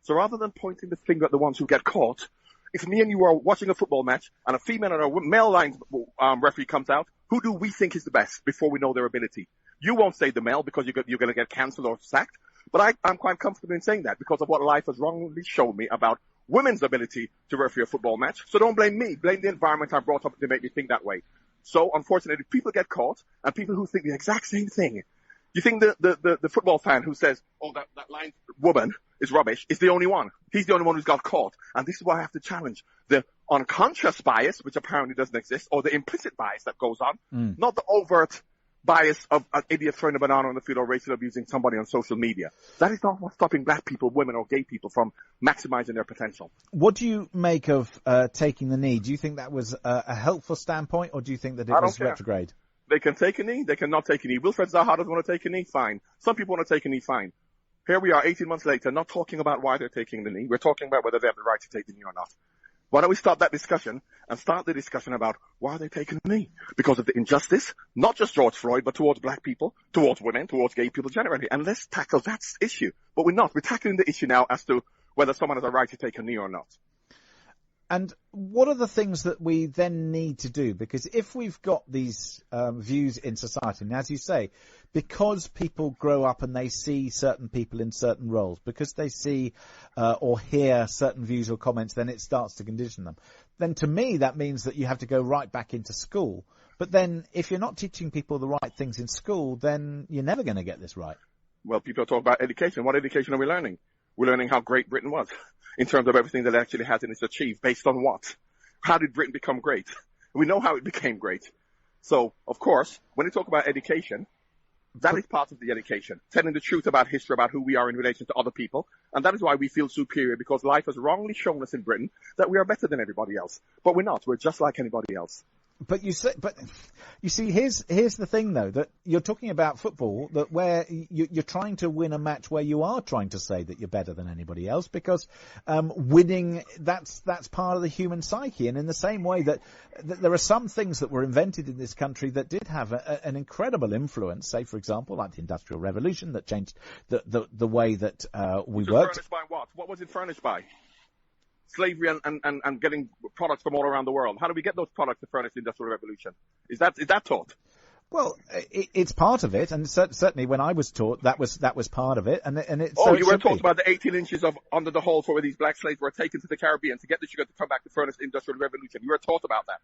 So rather than pointing the finger at the ones who get caught, if me and you are watching a football match and a female and a male line referee comes out, who do we think is the best before we know their ability? You won't say the male because you're going to get cancelled or sacked, but I'm quite comfortable in saying that because of what life has wrongly shown me about women's ability to referee a football match. So don't blame me. Blame the environment I brought up to make me think that way. So unfortunately, people get caught, and people who think the exact same thing. You think the football fan who says, oh, that line woman is rubbish, is the only one. He's the only one who's got caught. And this is why I have to challenge the unconscious bias, which apparently doesn't exist, or the implicit bias that goes on, not the overt bias of an idiot throwing a banana on the field or racially abusing somebody on social media. That is not what's stopping black people, women, or gay people from maximizing their potential. What do you make of taking the knee? Do you think that was a helpful standpoint, or do you think that it was retrograde? They can take a knee, they cannot take a knee. Wilfred Zaha doesn't want to take a knee, fine. Some people want to take a knee, fine. Here we are 18 months later, not talking about why they're taking the knee. We're talking about whether they have the right to take the knee or not. Why don't we start that discussion and start the discussion about why are they taking the knee? Because of the injustice, not just George Floyd, but towards black people, towards women, towards gay people generally. And let's tackle that issue. But we're not. We're tackling the issue now as to whether someone has a right to take a knee or not. And what are the things that we then need to do? Because if we've got these views in society, and as you say, because people grow up and they see certain people in certain roles, because they see or hear certain views or comments, then it starts to condition them. Then to me, that means that you have to go right back into school. But then if you're not teaching people the right things in school, then you're never going to get this right. Well, people talk about education. What education are we learning? We're learning how great Britain was in terms of everything that it actually has and it's achieved. Based on what? How did Britain become great? We know how it became great. So, of course, when you talk about education, that is part of the education. Telling the truth about history, about who we are in relation to other people. And that is why we feel superior, because life has wrongly shown us in Britain that we are better than everybody else. But we're not. We're just like anybody else. But you see, here's the thing though, that you're talking about football, that where you're trying to win a match where you are trying to say that you're better than anybody else, because winning, that's part of the human psyche. And in the same way that there are some things that were invented in this country that did have an incredible influence, say for example, like the Industrial Revolution that changed the way that we worked. Furnished by what? What was it furnished by? Slavery and getting products from all around the world. How do we get those products to furnish the Industrial Revolution? Is that taught? Well, it's part of it, and certainly when I was taught, that was part of it. And it. Oh, you were taught about the 18 inches of under the hole where these black slaves were taken to the Caribbean to get the sugar to come back to furnish the Industrial Revolution. You were taught about that,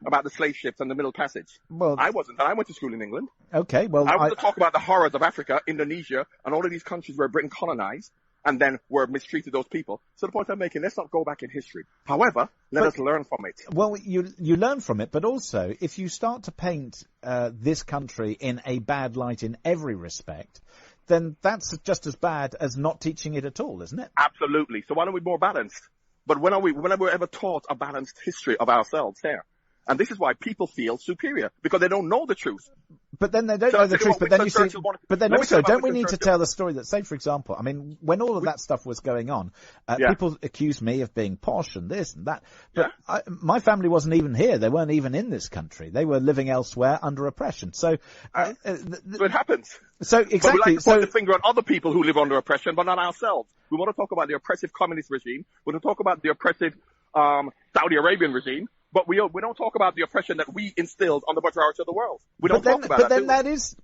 about the slave ships and the Middle Passage. Well, I wasn't. I went to school in England. Okay, well, I want to talk about the horrors of Africa, Indonesia, and all of these countries where Britain colonized and then were mistreated those people. So the point I'm making, let's not go back in history. However, let us learn from it. Well, you learn from it, but also if you start to paint this country in a bad light in every respect, then that's just as bad as not teaching it at all, isn't it? Absolutely. So why don't we be more balanced? But when are we ever taught a balanced history of ourselves here? And this is why people feel superior, because they don't know the truth. But then they don't know the truth. But then you see, but then also, don't we need to tell the story that, say, for example, I mean, when all of that stuff was going on, people accused me of being posh and this and that. But my family wasn't even here. They weren't even in this country. They were living elsewhere under oppression. So, so it happens. So exactly. But we like to point the finger on other people who live under oppression, but not ourselves. We want to talk about the oppressive communist regime. We want to talk about the oppressive Saudi Arabian regime. But we don't talk about the oppression that we instilled on the majority of the world. We don't talk about that.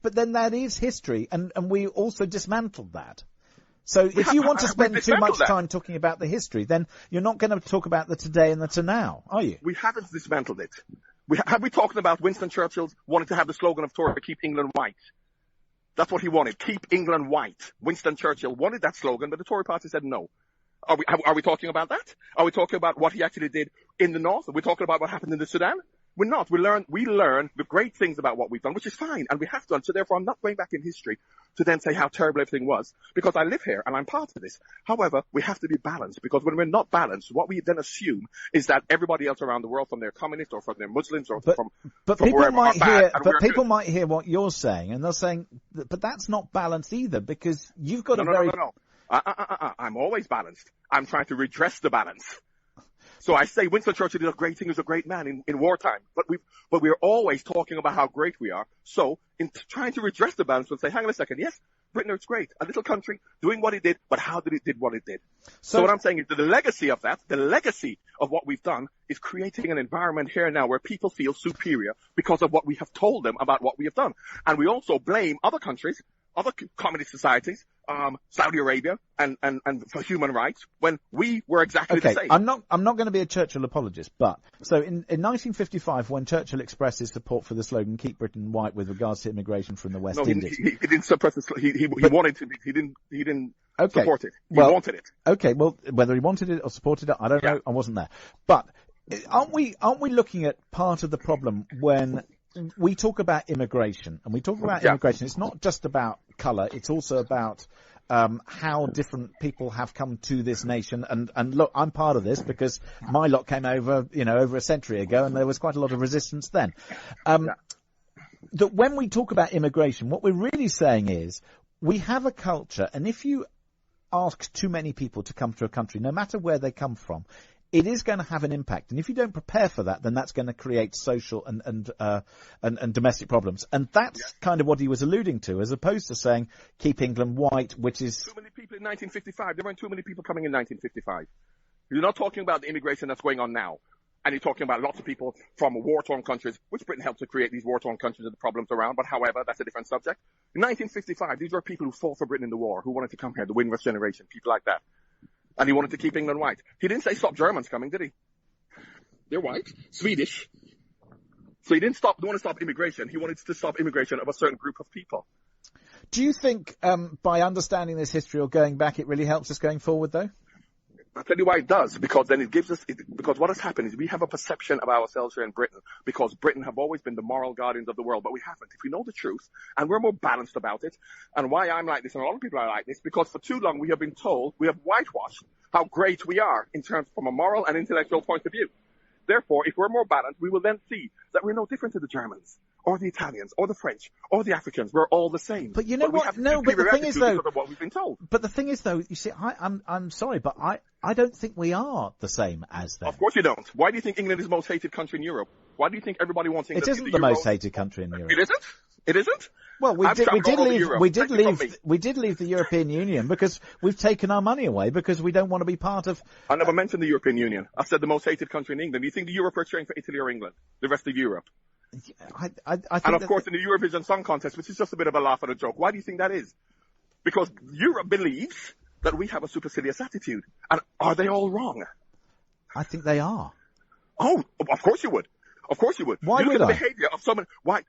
But then that is history, and we also dismantled that. So if you want to spend too much time talking about the history, then you're not going to talk about the today and the to now, are you? We haven't dismantled it. Have we talked about Winston Churchill wanting to have the slogan of Tory, keep England white? That's what he wanted, keep England white. Winston Churchill wanted that slogan, but the Tory party said no. Are we talking about that? Are we talking about what he actually did in the north? Are we talking about what happened in the Sudan? We're not. We learn the great things about what we've done, which is fine, and we have done. So therefore, I'm not going back in history to then say how terrible everything was, because I live here and I'm part of this. However, we have to be balanced, because when we're not balanced, what we then assume is that everybody else around the world, from their communists or from their Muslims or from people might hear what you're saying, and they're saying, but that's not balanced either, because you've got No. I'm always balanced. I'm trying to redress the balance. So I say Winston Churchill did a great thing. He was a great man in wartime. But we're always talking about how great we are. So in trying to redress the balance, we'll say, hang on a second. Yes, Britain is great. A little country doing what it did, but how did it did what it did? So what I'm saying is that the legacy of that, the legacy of what we've done is creating an environment here now where people feel superior because of what we have told them about what we have done. And we also blame other countries, other communist societies, Saudi Arabia and for human rights when we were exactly the same. I'm not going to be a Churchill apologist, but so in 1955 when Churchill expressed his support for the slogan "Keep Britain White" with regards to immigration from the West Indies. He didn't suppress it. He wanted to. He didn't support it. He wanted it. Okay, well, whether he wanted it or supported it, I don't know. I wasn't there. But aren't we looking at part of the problem when we talk about immigration, and we talk about immigration, it's not just about colour, it's also about how different people have come to this nation. And look, I'm part of this because my lot came over, over a century ago, and there was quite a lot of resistance then. That when we talk about immigration, what we're really saying is we have a culture, and if you ask too many people to come to a country, no matter where they come from, it is going to have an impact. And if you don't prepare for that, then that's going to create social and domestic problems. And that's kind of what he was alluding to, as opposed to saying, keep England white, which is... Too many people in 1955. There weren't too many people coming in 1955. You're not talking about the immigration that's going on now. And you're talking about lots of people from war-torn countries, which Britain helped to create these war-torn countries and the problems around. But however, that's a different subject. In 1955, these were people who fought for Britain in the war, who wanted to come here, the Windrush generation, people like that. And he wanted to keep England white. He didn't say stop Germans coming, did he? They're white, Swedish. So he didn't want to stop immigration. He wanted to stop immigration of a certain group of people. Do you think by understanding this history or going back, it really helps us going forward, though? I'll tell you why it does, because then it gives us, because what has happened is we have a perception of ourselves here in Britain, because Britain have always been the moral guardians of the world, but we haven't. If we know the truth, and we're more balanced about it, and why I'm like this, and a lot of people are like this, because for too long we have been told, we have whitewashed how great we are in terms from a moral and intellectual point of view. Therefore, if we're more balanced, we will then see that we're no different to the Germans, or the Italians, or the French, or the Africans. We're all the same. But you know what? No, but the thing is, though, because of what we've been told. But the thing is, though, you see, I'm sorry, but I don't think we are the same as them. Of course you don't. Why do you think England is the most hated country in Europe? Why do you think everybody wants England? It isn't the most hated country in Europe. It isn't? It isn't? Well, we did leave the European Union because we've taken our money away because we don't want to be part of... I never mentioned the European Union. I said the most hated country in England. Do you think the Europe are cheering for Italy or England? The rest of Europe? I think and of course in the Eurovision Song Contest, which is just a bit of a laugh and a joke. Why do you think that is? Because Europe believes that we have a supercilious attitude. And are they all wrong? I think they are. Oh, of course you would. Of course you would. Why you look would at the I? behavior of someone. Why?